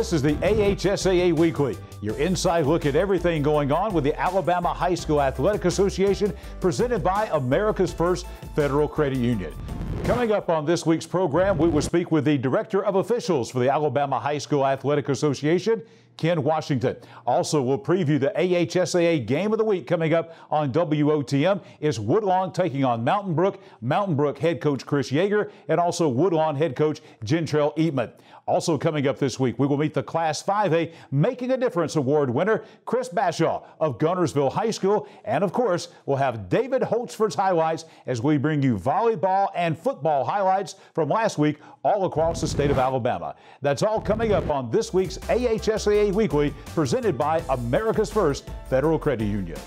This is the AHSAA Weekly, your inside look at everything going on with the Alabama High School Athletic Association, presented by America's First Federal Credit Union. Coming up on this week's program, we will speak with the Director of Officials for the Alabama High School Athletic Association, Ken Washington. Also, we'll preview the AHSAA Game of the Week coming up on WOTM. It's Woodlawn taking on Mountain Brook. Mountain Brook head coach Chris Yeager and also Woodlawn head coach Jentrell Eatman. Also coming up this week, we will meet the Class 5A Making a Difference Award winner, Chris Bashaw of Gunnersville High School. And of course, we'll have David Holtzford's highlights as we bring you volleyball and football highlights from last week all across the state of Alabama. That's all coming up on this week's AHSAA Weekly, presented by America's First Federal Credit Union.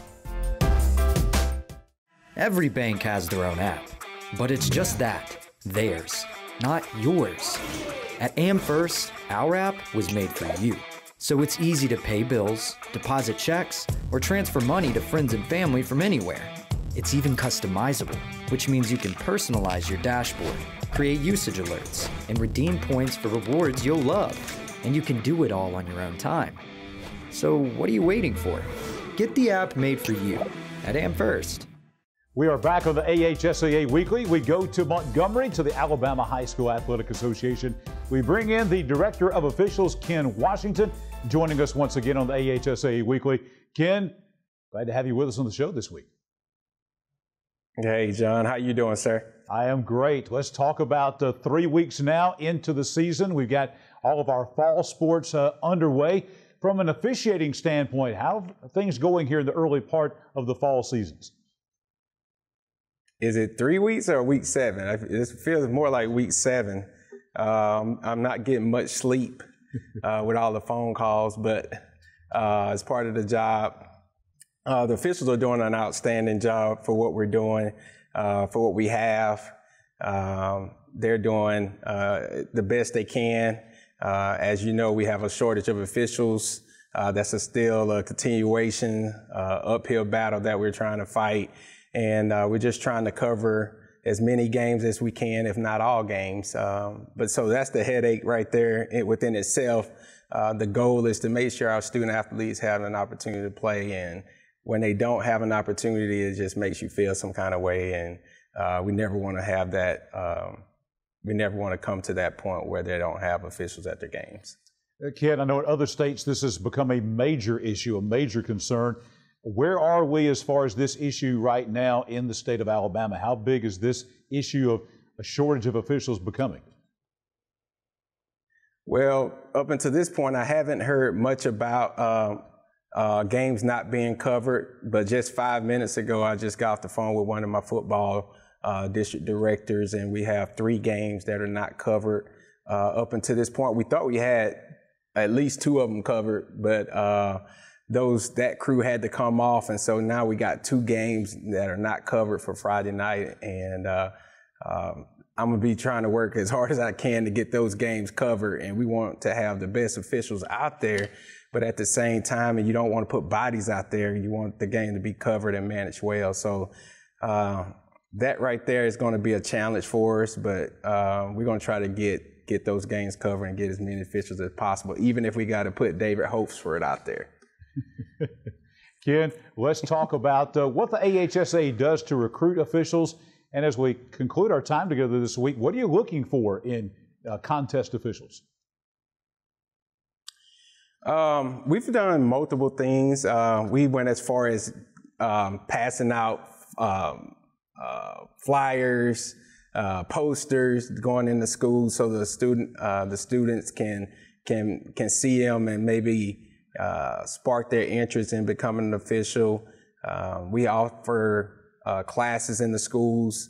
Every bank has their own app, but it's just that, theirs, not yours. At AmFirst, our app was made for you, so it's easy to pay bills, deposit checks, or transfer money to friends and family from anywhere. It's even customizable, which means you can personalize your dashboard, create usage alerts, and redeem points for rewards you'll love. And you can do it all on your own time. So what are you waiting for? Get the app made for you at AmFirst. We are back on the AHSAA Weekly. We go to Montgomery to the Alabama High School Athletic Association. We bring in the Director of Officials, Ken Washington, joining us once again on the AHSAA Weekly. Ken, glad to have you with us on the show this week. Hey, John. How you doing, sir? I am great. Let's talk about 3 weeks now into the season. We've got all of our fall sports underway. From an officiating standpoint, how are things going here in the early part of the fall seasons? Is it 3 weeks or week 7? It feels more like week 7. I'm not getting much sleep with all the phone calls, but as part of the job, the officials are doing an outstanding job for what we're doing, for what we have. They're doing the best they can. As you know, we have a shortage of officials. That's still a continuation, uphill battle that we're trying to fight. And we're just trying to cover as many games as we can, if not all games. But so that's the headache right there within itself. The goal is to make sure our student athletes have an opportunity to play. And when they don't have an opportunity, it just makes you feel some kind of way. And we never want to have that. We never want to come to that point where they don't have officials at their games. Ken, I know in other states this has become a major issue, a major concern. Where are we as far as this issue right now in the state of Alabama? How big is this issue of a shortage of officials becoming? Well, up until this point, I haven't heard much about games not being covered, but just 5 minutes ago, I just got off the phone with one of my football district directors, and we have 3 games that are not covered. Up until this point, we thought we had at least 2 of them covered, but that crew had to come off, and so now we got 2 games that are not covered for Friday night, and I'm gonna be trying to work as hard as I can to get those games covered, and we want to have the best officials out there, but at the same time, and you don't want to put bodies out there, you want the game to be covered and managed well. So that right there is going to be a challenge for us, but we're going to try to get those games covered and get as many officials as possible, even if we got to put David Holtzford out there. Ken, let's talk about what the AHSA does to recruit officials. And as we conclude our time together this week, what are you looking for in contest officials? We've done multiple things. We went as far as passing out flyers, posters, going into schools so the students can see them and maybe spark their interest in becoming an official. We offer classes in the schools.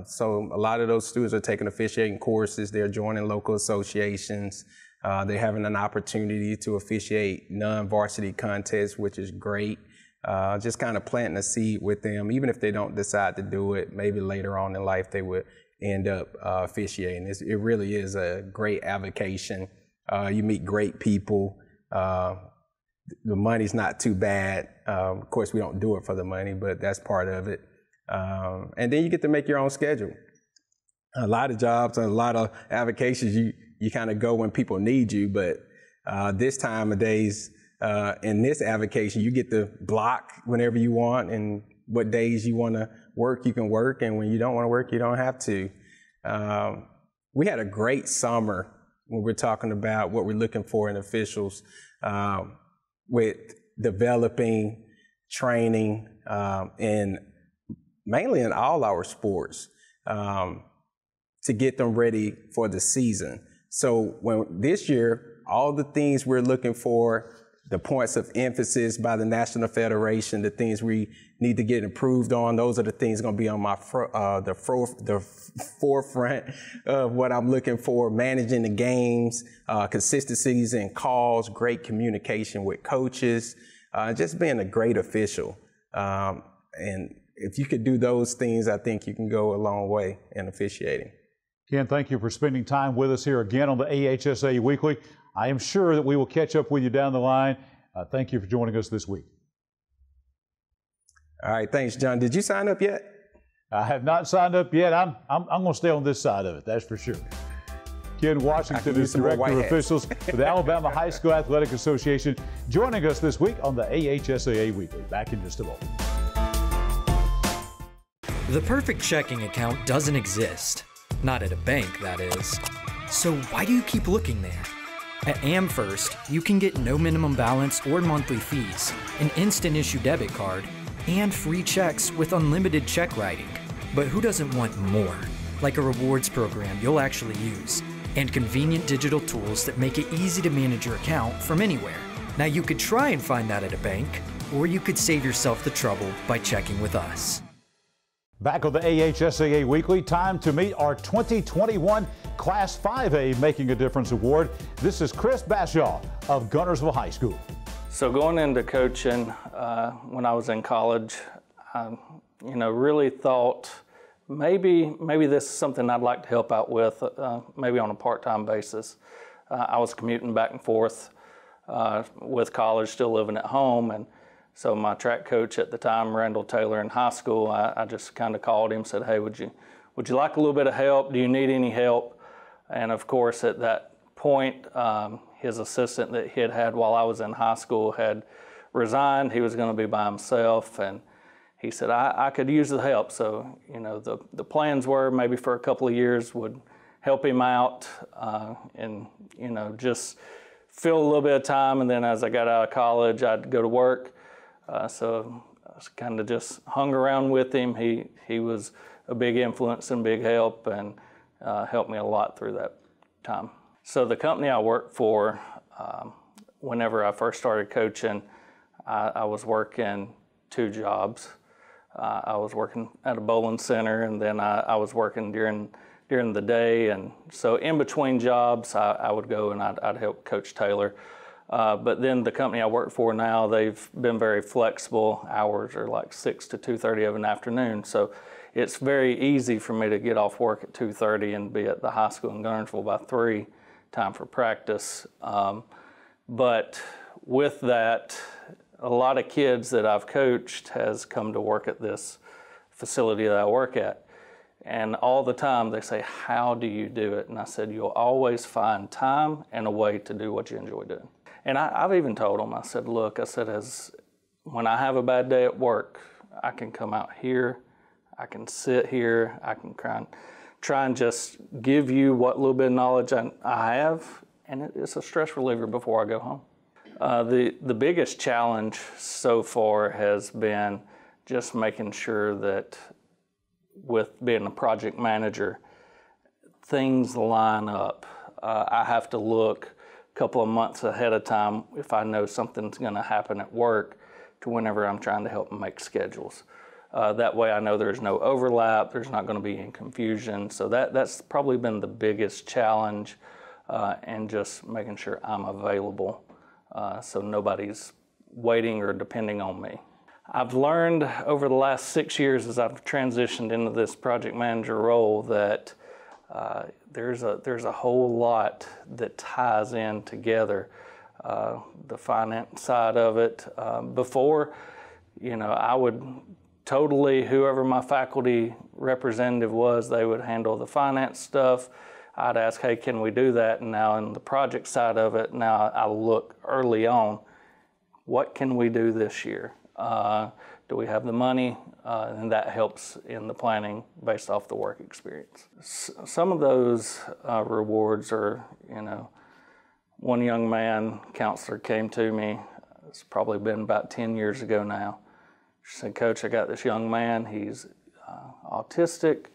So a lot of those students are taking officiating courses. They're joining local associations. They're having an opportunity to officiate non-varsity contests, which is great. Just kind of planting a seed with them. Even if they don't decide to do it, maybe later on in life they would end up officiating. It really is a great avocation. You meet great people. The money's not too bad. Of course, we don't do it for the money, but that's part of it. And then you get to make your own schedule. A lot of jobs and a lot of avocations, you kind of go when people need you, but This time of days, in this avocation, you get to block whenever you want, and what days you want to work, you can work, and when you don't want to work, you don't have to. We had a great summer when we're talking about what we're looking for in officials, with developing, training, and mainly in all our sports, to get them ready for the season. So when this year, all the things we're looking for, the points of emphasis by the National Federation, the things we need to get improved on, those are the things going to be on my the forefront of what I'm looking for. Managing the games, consistencies in calls, great communication with coaches, just being a great official. And if you could do those things, I think you can go a long way in officiating. Ken, thank you for spending time with us here again on the AHSAA Weekly. I am sure that we will catch up with you down the line. Thank you for joining us this week. All right, thanks, John. Did you sign up yet? I have not signed up yet. I'm going to stay on this side of it, that's for sure. Ken Washington is Director of Officials for the Alabama High School Athletic Association, joining us this week on the AHSAA Weekly. Back in just a moment. The perfect checking account doesn't exist. Not at a bank, that is. So why do you keep looking there? At AmFirst, you can get no minimum balance or monthly fees, an instant issue debit card, and free checks with unlimited check writing. But who doesn't want more? Like a rewards program you'll actually use, and convenient digital tools that make it easy to manage your account from anywhere. Now you could try and find that at a bank, or you could save yourself the trouble by checking with us. Back on the AHSAA Weekly, time to meet our 2021 Class 5A Making a Difference Award. This is Chris Bashaw of Guntersville High School. So going into coaching, when I was in college, really thought maybe this is something I'd like to help out with, maybe on a part-time basis. I was commuting back and forth with college, still living at home, and so my track coach at the time, Randall Taylor, in high school, I just kind of called him and said, hey, would you like a little bit of help? Do you need any help? And of course, at that point, his assistant that he had had while I was in high school had resigned. He was going to be by himself, and he said, I could use the help. So, the plans were maybe for a couple of years would help him out and, just fill a little bit of time. And then as I got out of college, I'd go to work. So I kind of just hung around with him. He was a big influence and big help, and helped me a lot through that time. So the company I worked for, whenever I first started coaching, I was working 2 jobs. I was working at a bowling center, and then I was working during the day. And so in between jobs, I would go and I'd help Coach Taylor. But then the company I work for now, they've been very flexible. Hours are like 6 to 2:30 of an afternoon. So it's very easy for me to get off work at 2:30 and be at the high school in Guntersville by 3, time for practice. But with that, a lot of kids that I've coached has come to work at this facility that I work at. And all the time they say, how do you do it? And I said, you'll always find time and a way to do what you enjoy doing. And I've even told them, I said, look, when I have a bad day at work, I can come out here, I can sit here, I can try and just give you what little bit of knowledge I have, and it's a stress reliever before I go home. The biggest challenge so far has been just making sure that with being a project manager, things line up. I have to look couple of months ahead of time if I know something's going to happen at work to whenever I'm trying to help them make schedules. That way I know there's no overlap, there's not going to be any confusion. So that's probably been the biggest challenge, and just making sure I'm available so nobody's waiting or depending on me. I've learned over the last 6 years as I've transitioned into this project manager role that there's a whole lot that ties in together. The finance side of it. Before, I would totally, whoever my faculty representative was, they would handle the finance stuff. I'd ask, hey, can we do that? And now in the project side of it, now I look early on, what can we do this year? Do we have the money? And that helps in the planning based off the work experience. Some of those rewards are, you know, one young man, counselor, came to me, it's probably been about 10 years ago now. She said, Coach, I got this young man, he's autistic,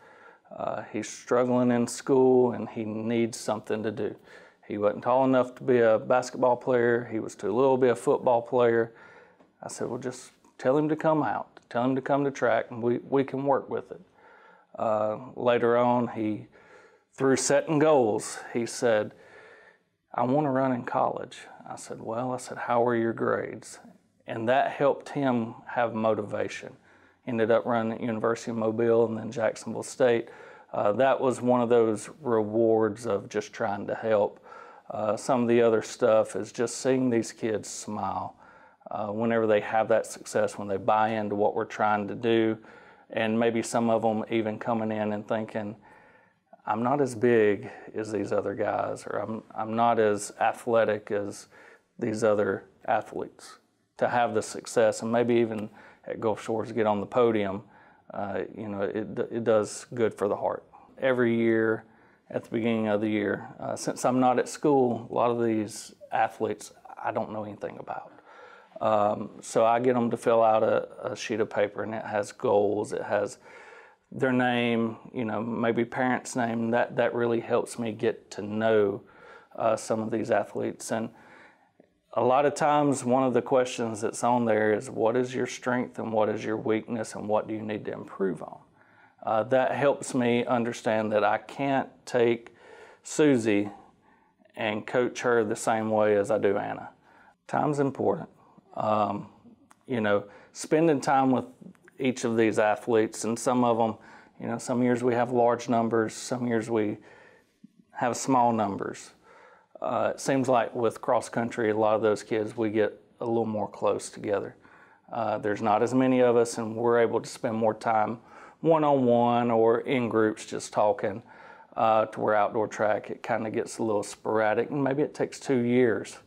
he's struggling in school, and he needs something to do. He wasn't tall enough to be a basketball player, he was too little to be a football player. I said, well, just tell him to come out, tell him to come to track, and we can work with it. Later on, through setting goals, he said, I want to run in college. I said, well, how are your grades? And that helped him have motivation. Ended up running at University of Mobile and then Jacksonville State. That was one of those rewards of just trying to help. Some of the other stuff is just seeing these kids smile. Whenever they have that success, when they buy into what we're trying to do, and maybe some of them even coming in and thinking, I'm not as big as these other guys, or I'm not as athletic as these other athletes. To have the success, and maybe even at Gulf Shores get on the podium, you know, it does good for the heart. Every year, at the beginning of the year, since I'm not at school, a lot of these athletes I don't know anything about. So I get them to fill out a sheet of paper, and it has goals, it has their name, you know, maybe parents' name. That really helps me get to know some of these athletes. And a lot of times one of the questions that's on there is, what is your strength and what is your weakness and what do you need to improve on? That helps me understand that I can't take Susie and coach her the same way as I do Anna. Time's important. You know, spending time with each of these athletes, and some of them, you know, some years we have large numbers, some years we have small numbers. It seems like with cross country, a lot of those kids, we get a little more close together. There's not as many of us, and we're able to spend more time one-on-one or in groups just talking, to where outdoor track, it kind of gets a little sporadic, and maybe it takes 2 years.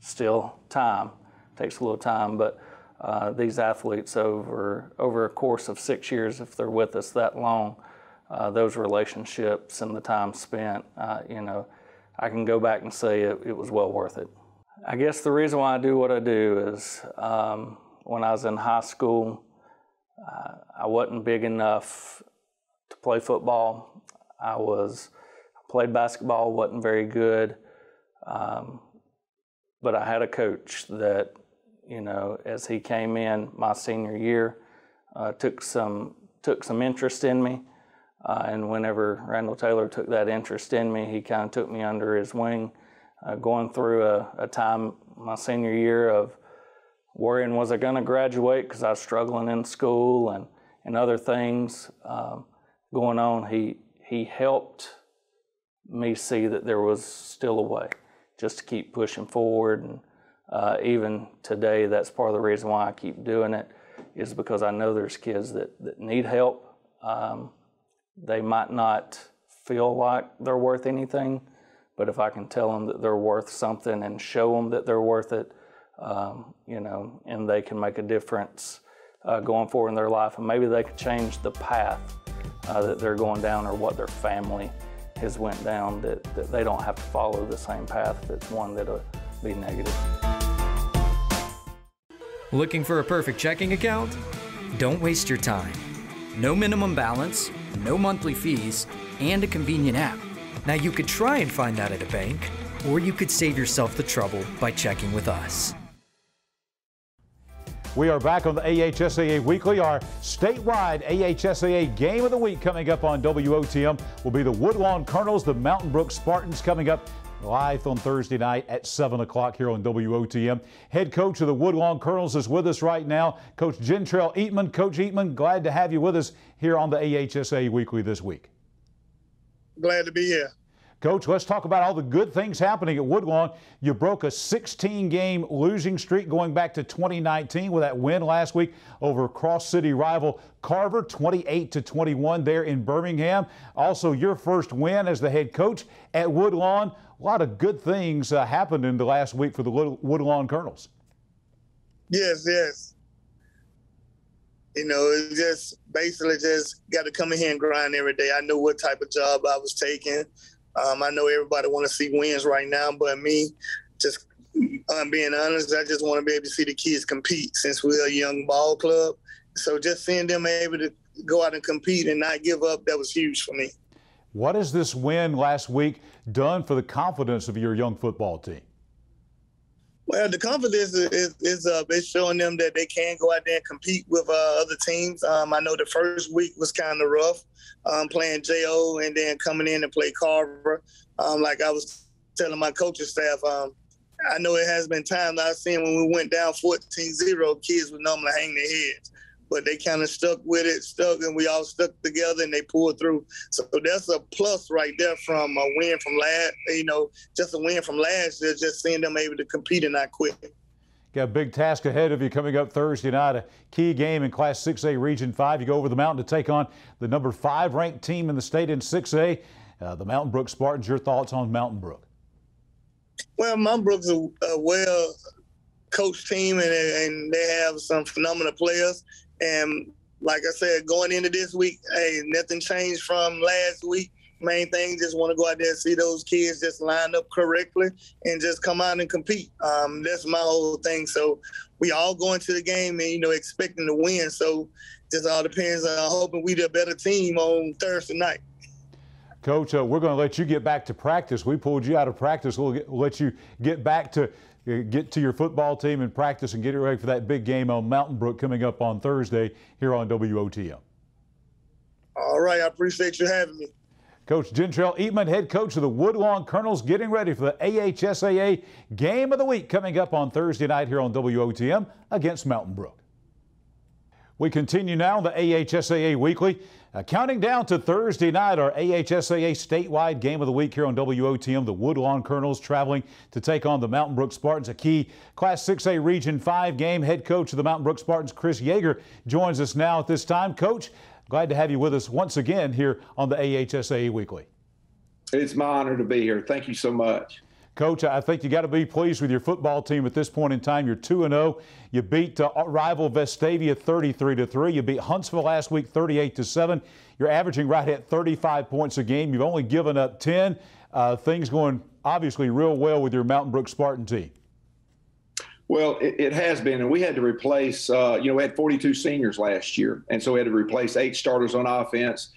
Still time, takes a little time, but these athletes over a course of 6 years, if they're with us that long, those relationships and the time spent, you know, I can go back and say it was well worth it. I guess the reason why I do what I do is when I was in high school, I wasn't big enough to play football. I played basketball, wasn't very good, but I had a coach that, you know, as he came in my senior year, took some interest in me. And whenever Randall Taylor took that interest in me, he kind of took me under his wing, going through a time my senior year of worrying, was I going to graduate because I was struggling in school and other things going on. He helped me see that there was still a way just to keep pushing forward. And even today, that's part of the reason why I keep doing it, is because I know there's kids that need help. They might not feel like they're worth anything, but if I can tell them that they're worth something and show them that they're worth it, you know, and they can make a difference going forward in their life, and maybe they could change the path that they're going down, or what their family has went down, that they don't have to follow the same path that's one that'll be negative. Looking for a perfect checking account? Don't waste your time. No minimum balance, no monthly fees, and a convenient app. Now you could try and find that at a bank, or you could save yourself the trouble by checking with us. We are back on the AHSAA Weekly. Our statewide AHSAA Game of the Week coming up on WOTM will be the Woodlawn Colonels, the Mountain Brook Spartans, coming up live on Thursday night at 7 o'clock here on WOTM. Head coach of the Woodlawn Colonels is with us right now, Coach Jentrell Eatman. Coach Eatman, glad to have you with us here on the AHSAA Weekly this week. Glad to be here. Coach, let's talk about all the good things happening at Woodlawn. You broke a 16-game losing streak going back to 2019 with that win last week over cross-city rival Carver, 28-21 there in Birmingham. Also, your first win as the head coach at Woodlawn. A lot of good things happened in the last week for the Woodlawn Colonels. Yes, yes. You know, it's just basically just got to come in here and grind every day. I know what type of job I was taking. I know everybody want to see wins right now, but me, just being honest, I just want to be able to see the kids compete since we're a young ball club. So just seeing them able to go out and compete and not give up, that was huge for me. What has this win last week done for the confidence of your young football team? Well, the confidence is showing them that they can go out there and compete with other teams. I know the first week was kind of rough, playing JO and then coming in and play Carver. Like I was telling my coaching staff, I know it has been times I've seen when we went down 14-0, kids would normally hang their heads. But they kind of stuck with it, and we all stuck together, and they pulled through. So that's a plus right there from a win from just a win from last year, just seeing them able to compete and not quit. Got a big task ahead of you coming up Thursday night, a key game in Class 6A Region 5. You go over the mountain to take on the number 5 ranked team in the state in 6A, the Mountain Brook Spartans. Your thoughts on Mountain Brook? Well, Mountain Brook's a well-coached team, and they have some phenomenal players. And like I said, going into this week, hey, nothing changed from last week. Main thing, just want to go out there and see those kids just line up correctly and just come out and compete. That's my whole thing. So we all go into the game and, expecting to win. So just all depends on hoping we the better team on Thursday night. Coach, we're going to let you get back to practice. We pulled you out of practice. We'll let you get back to your football team and practice and get ready for that big game on Mountain Brook coming up on Thursday here on WOTM. All right. I appreciate you having me. Coach Jentrell Eatman, head coach of the Woodlawn Colonels, getting ready for the AHSAA Game of the Week coming up on Thursday night here on WOTM against Mountain Brook. We continue now the AHSAA Weekly. Counting down to Thursday night, our AHSAA statewide game of the week here on WOTM. The Woodlawn Colonels traveling to take on the Mountain Brook Spartans, a key Class 6A Region 5 game. Head coach of the Mountain Brook Spartans, Chris Yeager, joins us now at this time. Coach, glad to have you with us once again here on the AHSAA Weekly. It's my honor to be here. Thank you so much. Coach, I think you got to be pleased with your football team at this point in time. You're 2-0. You beat rival Vestavia 33-3. You beat Huntsville last week 38-7. You're averaging right at 35 points a game. You've only given up 10. Things going obviously real well with your Mountain Brook Spartan team. Well, it has been, and we had to replace, we had 42 seniors last year, and so we had to replace 8 starters on offense,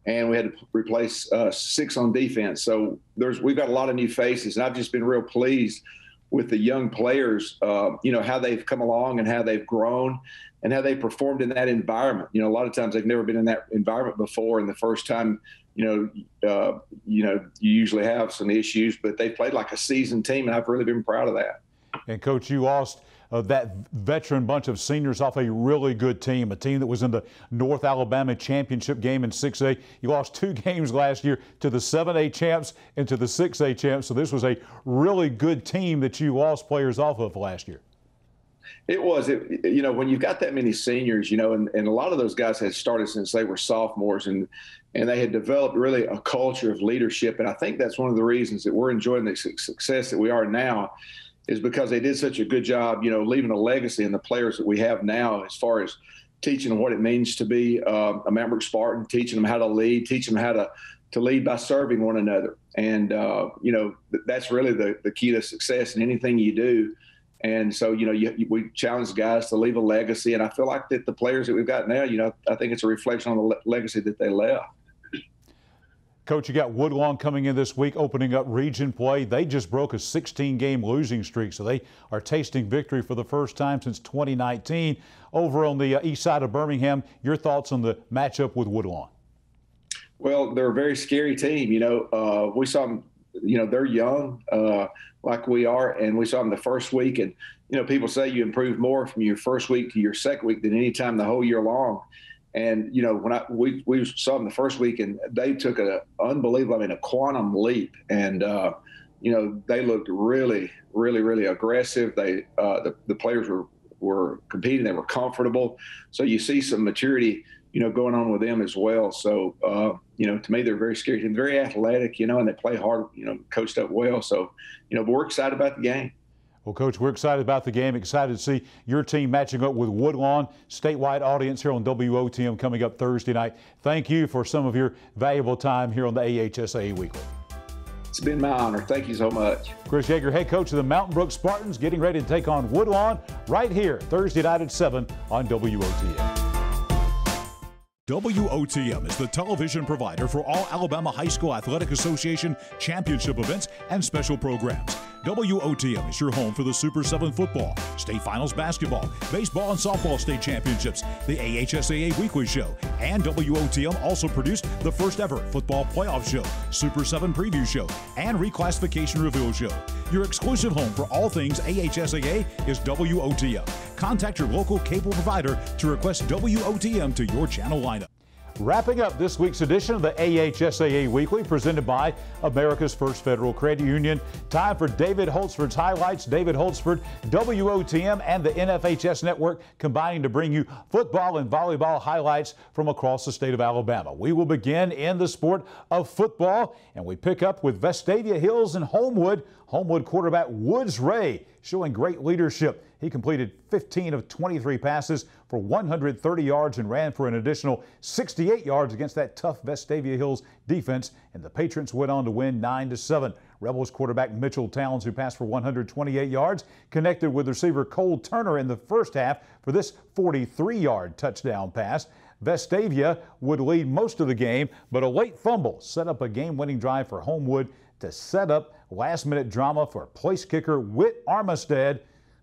and we had to replace 6 on defense. So we've got a lot of new faces, and I've just been real pleased with the young players, how they've come along and how they've grown and how they performed in that environment. A lot of times they've never been in that environment before, and the first time, you usually have some issues, but they played like a seasoned team, and I've really been proud of that. And, Coach, you lost that veteran bunch of seniors off a really good team, a team that was in the North Alabama championship game in 6A. You lost 2 games last year to the 7A champs and to the 6A champs. So this was a really good team that you lost players off of last year. It was. When you've got that many seniors, and a lot of those guys had started since they were sophomores, and they had developed really a culture of leadership. And I think that's one of the reasons that we're enjoying the success that we are now, is because they did such a good job, leaving a legacy in the players that we have now, as far as teaching them what it means to be a Mountain Brook Spartan, teaching them how to lead, teaching them how to lead by serving one another. And, that's really the key to success in anything you do. And so, we challenge guys to leave a legacy. And I feel like that the players that we've got now, I think it's a reflection on the legacy that they left. Coach, you got Woodlawn coming in this week, opening up region play. They just broke a 16-game losing streak, so they are tasting victory for the first time since 2019. Over on the east side of Birmingham, your thoughts on the matchup with Woodlawn? Well, they're a very scary team. We saw them, they're young like we are, and we saw them the first week. And, people say you improve more from your first week to your second week than any time the whole year long. And, you know, when we saw them the first week, and they took a quantum leap. And, you know, they looked really, really, really aggressive. The players were competing. They were comfortable. So you see some maturity, you know, going on with them as well. So, you know, to me, they're very scary and very athletic, you know, and they play hard, you know, coached up well. So, you know, but we're excited about the game. Well, Coach, we're excited about the game, excited to see your team matching up with Woodlawn. Statewide audience here on WOTM coming up Thursday night. Thank you for some of your valuable time here on the AHSAA Weekly. It's been my honor. Thank you so much. Chris Yeager, head coach of the Mountain Brook Spartans, getting ready to take on Woodlawn right here Thursday night at 7 on WOTM. WOTM is the television provider for all Alabama High School Athletic Association championship events and special programs. WOTM is your home for the Super 7 football, state finals basketball, baseball and softball state championships, the AHSAA Weekly show, and WOTM also produced the first ever football playoff show, Super 7 preview show, and reclassification reveal show. Your exclusive home for all things AHSAA is WOTM. Contact your local cable provider to request WOTM to your channel lineup. Wrapping up this week's edition of the AHSAA Weekly, presented by America's First Federal Credit Union. Time for David Holtzford's highlights. David Holtzford, WOTM, and the NFHS Network combining to bring you football and volleyball highlights from across the state of Alabama. We will begin in the sport of football, and we pick up with Vestavia Hills and Homewood. Homewood quarterback Woods Ray showing great leadership. He completed 15 of 23 passes for 130 yards and ran for an additional 68 yards against that tough Vestavia Hills defense, and the Patriots went on to win 9-7. Rebels quarterback Mitchell Towns, who passed for 128 yards, connected with receiver Cole Turner in the first half for this 43-yard touchdown pass. Vestavia would lead most of the game, but a late fumble set up a game-winning drive for Homewood to set up last-minute drama for place kicker Whit Armistead,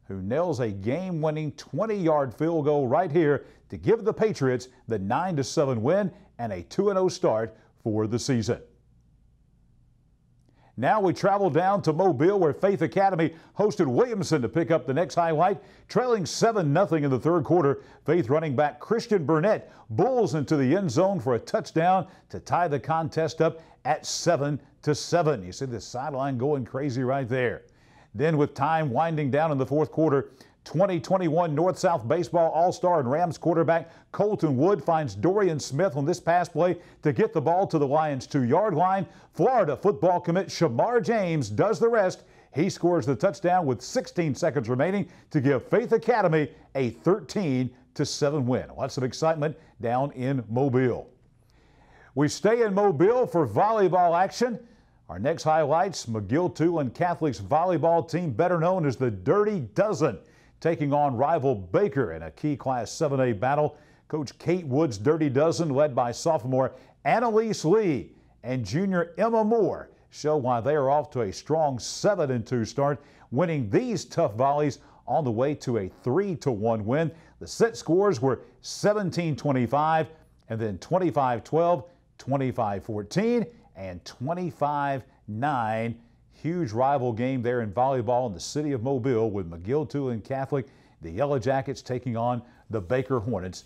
who nails a game-winning 20-yard field goal right here to give the Patriots the 9-7 win and a 2-0 start for the season. Now we travel down to Mobile, where Faith Academy hosted Williamson to pick up the next highlight. Trailing 7-0 in the third quarter, Faith running back Christian Burnett bulls into the end zone for a touchdown to tie the contest up at 7-7. You see the sideline going crazy right there. Then with time winding down in the fourth quarter, 2021 North-South Baseball All-Star and Rams quarterback Colton Wood finds Dorian Smith on this pass play to get the ball to the Lions' 2-yard line. Florida football commit Shamar James does the rest. He scores the touchdown with 16 seconds remaining to give Faith Academy a 13-7 win. Lots of excitement down in Mobile. We stay in Mobile for volleyball action. Our next highlights, McGill-Tulane Catholic's volleyball team, better known as the Dirty Dozen, taking on rival Baker in a key Class 7A battle. Coach Kate Wood's Dirty Dozen, led by sophomore Annalise Lee and junior Emma Moore, show why they are off to a strong 7-2 start, winning these tough volleys on the way to a 3-1 win. The set scores were 17-25 and then 25-12, 25-14, and 25-9. Huge rival game there in volleyball in the city of Mobile, with McGill-Tulane Catholic, the Yellow Jackets, taking on the Baker Hornets.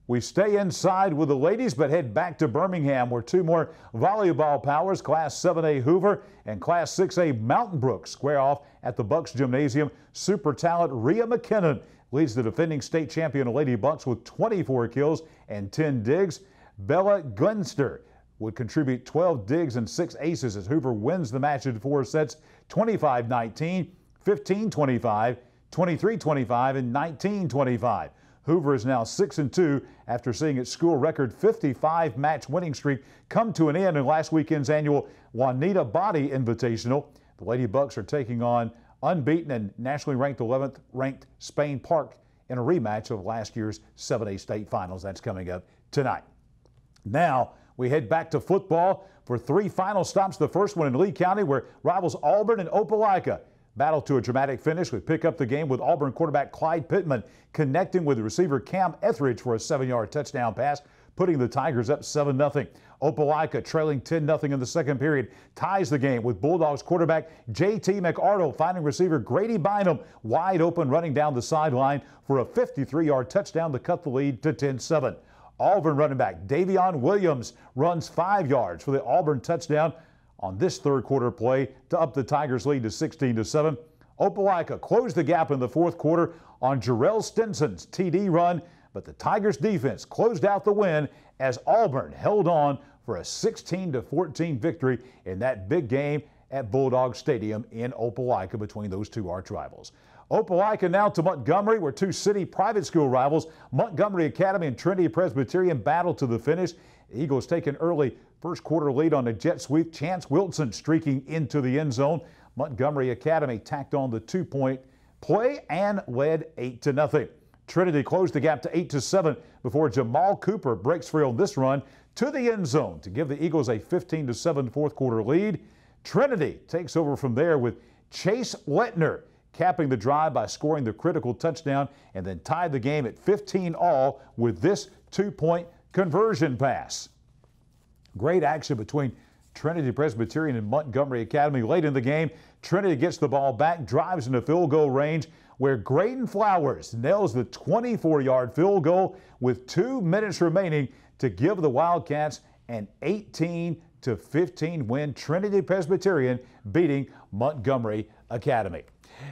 We stay inside with the ladies, but head back to Birmingham, where two more volleyball powers, Class 7A Hoover and Class 6A Mountain Brook, square off at the Bucks Gymnasium. Super talent Rhea McKinnon leads the defending state champion Lady Bucks with 24 kills and 10 digs. Bella Gunster would contribute 12 digs and 6 aces as Hoover wins the match in 4 sets, 25-19, 15-25, 23-25, and 19-25. Hoover is now 6-2 after seeing its school record 55-match winning streak come to an end in last weekend's annual Juanita Body Invitational. The Lady Bucks are taking on unbeaten and nationally ranked 11th ranked Spain Park in a rematch of last year's 7A state finals. That's coming up tonight. Now we head back to football for 3 final stops. The first one in Lee County, where rivals Auburn and Opelika battle to a dramatic finish. We pick up the game with Auburn quarterback Clyde Pittman connecting with receiver Cam Etheridge for a 7-yard touchdown pass, putting the Tigers up 7-0. Opelika, trailing 10-0 in the second period, ties the game with Bulldogs quarterback J.T. McArdle finding receiver Grady Bynum wide open, running down the sideline for a 53-yard touchdown to cut the lead to 10-7. Auburn running back Davion Williams runs 5 yards for the Auburn touchdown on this third quarter play to up the Tigers' lead to 16-7. Opelika closed the gap in the fourth quarter on Jarrell Stinson's TD run, but the Tigers defense closed out the win as Auburn held on for a 16-14 victory in that big game at Bulldog Stadium in Opelika between those two arch rivals. Opelika now to Montgomery, where two city private school rivals, Montgomery Academy and Trinity Presbyterian, battle to the finish. The Eagles take an early first quarter lead on a jet sweep. Chance Wilson streaking into the end zone. Montgomery Academy tacked on the 2-point play and led 8-0. Trinity closed the gap to 8-7 before Jamal Cooper breaks free on this run to the end zone to give the Eagles a 15-7 fourth quarter lead. Trinity takes over from there with Chase Lettner capping the drive by scoring the critical touchdown and then tied the game at 15-all with this 2-point conversion pass. Great action between Trinity Presbyterian and Montgomery Academy late in the game. Trinity gets the ball back, drives into field goal range where Graydon Flowers nails the 24-yard field goal with 2 minutes remaining to give the Wildcats an 18-15 win. Trinity Presbyterian beating Montgomery Academy.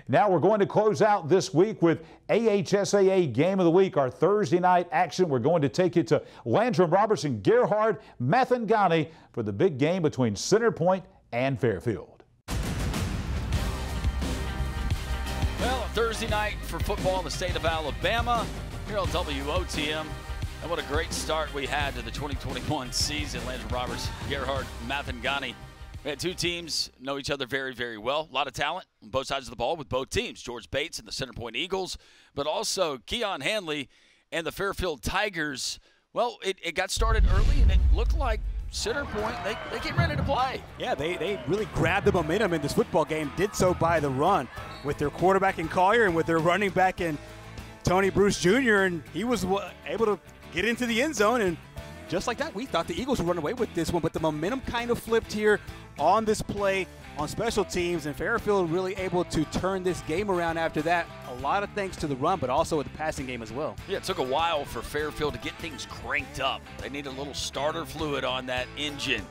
Now we're going to close out this week with AHSAA Game of the Week, our Thursday night action. We're going to take you to Landrum Robertson, Gerhard, Mathangani for the big game between Center Point and Fairfield. Well, a Thursday night for football in the state of Alabama here on WOTM. And what a great start we had to the 2021 season. Landrum Roberts, Gerhard, Mathangani. We had two teams know each other very, very well. A lot of talent on both sides of the ball with both teams. George Bates and the Center Point Eagles, but also Keon Hanley and the Fairfield Tigers. Well, it got started early, and it looked like Center Point, they came ready to play. Yeah, they really grabbed the momentum in this football game, did so by the run with their quarterback in Collier and with their running back in Tony Bruce Jr., and he was able to get into the end zone, and just like that, we thought the Eagles would run away with this one, but the momentum kind of flipped here on this play on special teams, and Fairfield really able to turn this game around after that. A lot of thanks to the run, but also with the passing game as well. Yeah, it took a while for Fairfield to get things cranked up. They need a little starter fluid on that engine,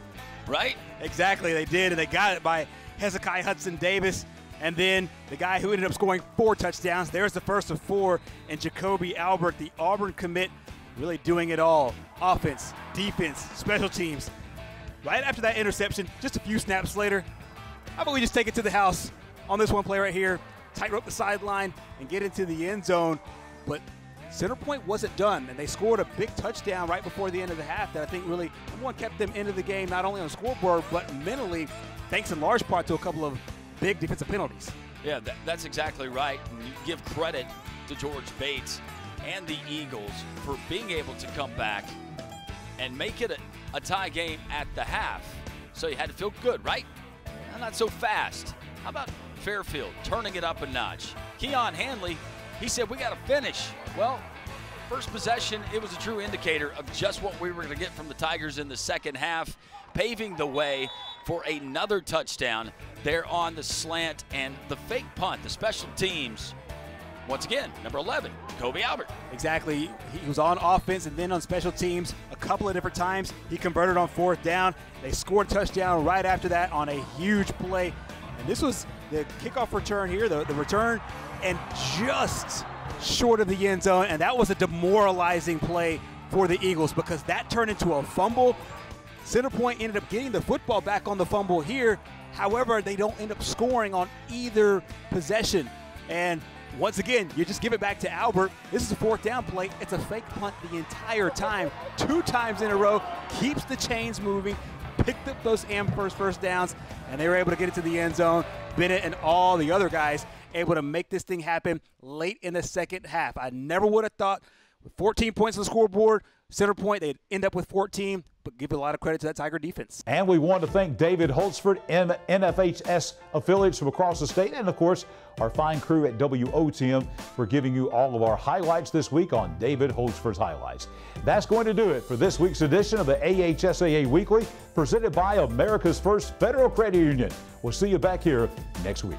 right? Exactly, they did, and they got it by Hezekiah Hudson Davis. And then the guy who ended up scoring 4 touchdowns, there's the first of 4, and Jacoby Albert, the Auburn commit, really doing it all. Offense, defense, special teams. Right after that interception, just a few snaps later, how about we just take it to the house on this one play right here, tighten up the sideline, and get into the end zone. But Center Point wasn't done, and they scored a big touchdown right before the end of the half that I think really kept them into the game, not only on the scoreboard, but mentally, thanks in large part to a couple of big defensive penalties. Yeah, that's exactly right. And you give credit to George Bates and the Eagles for being able to come back and make it a tie game at the half. So you had to feel good, right? And not so fast. How about Fairfield turning it up a notch? Keon Hanley, he said, we got to finish. Well, first possession, it was a true indicator of just what we were going to get from the Tigers in the second half, paving the way for another touchdown there on the slant and the fake punt, the special teams. Once again, number 11, Jacoby Albert. Exactly. He was on offense and then on special teams a couple of different times. He converted on 4th down. They scored a touchdown right after that on a huge play. And this was the kickoff return here, the return, and just short of the end zone. And that was a demoralizing play for the Eagles because that turned into a fumble. Center Point ended up getting the football back on the fumble here. However, they don't end up scoring on either possession. And once again, you just give it back to Albert. This is a 4th down play. It's a fake punt the entire time, 2 times in a row, keeps the chains moving, picked up those first downs, and they were able to get it to the end zone. Bennett and all the other guys able to make this thing happen late in the second half. I never would have thought with 14 points on the scoreboard, Center Point, they'd end up with 14, but give a lot of credit to that Tiger defense. And we want to thank David Holtzford and NFHS affiliates from across the state, and of course, our fine crew at WOTM for giving you all of our highlights this week on David Holtzford's Highlights. That's going to do it for this week's edition of the AHSAA Weekly, presented by America's First Federal Credit Union. We'll see you back here next week.